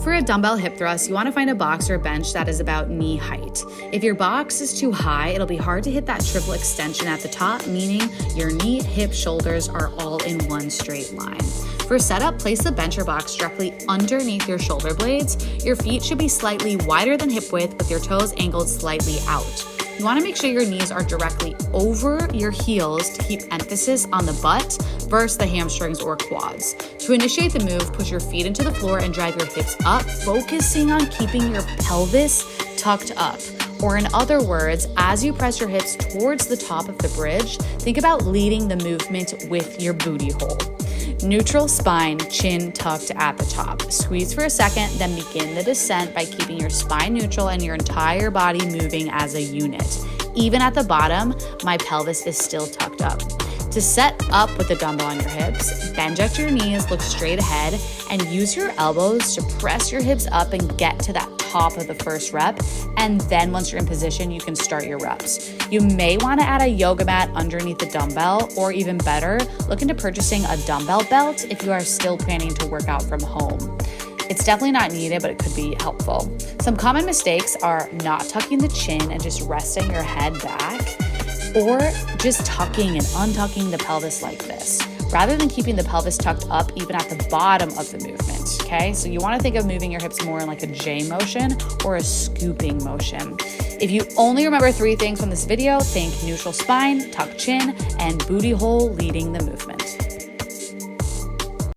For a dumbbell hip thrust, you want to find a box or a bench that is about knee height. If your box is too high, it'll be hard to hit that triple extension at the top, meaning your knee, hip, shoulders are all in one straight line. For setup, place the bench or box directly underneath your shoulder blades. Your feet should be slightly wider than hip width with your toes angled slightly out. You want to make sure your knees are directly over your heels to keep emphasis on the butt versus the hamstrings or quads. To initiate the move, push your feet into the floor and drive your hips up, focusing on keeping your pelvis tucked up. Or in other words, as you press your hips towards the top of the bridge, think about leading the movement with your booty hole. Neutral spine, chin tucked at the top. Squeeze for a second, then begin the descent by keeping your spine neutral and your entire body moving as a unit. Even at the bottom, my pelvis is still tucked up. To set up with the dumbbell on your hips, bend at your knees, look straight ahead, and use your elbows to press your hips up and get to that top of the first rep. And then once you're in position, you can start your reps. You may want to add a yoga mat underneath the dumbbell, or even better, look into purchasing a dumbbell belt if you are still planning to work out from home. It's definitely not needed, but it could be helpful. Some common mistakes are not tucking the chin and just resting your head back, or just tucking and untucking the pelvis like this, rather than keeping the pelvis tucked up even at the bottom of the movement, okay? So you wanna think of moving your hips more in like a J motion or a scooping motion. If you only remember 3 things from this video, think neutral spine, tucked chin, and booty hole leading the movement.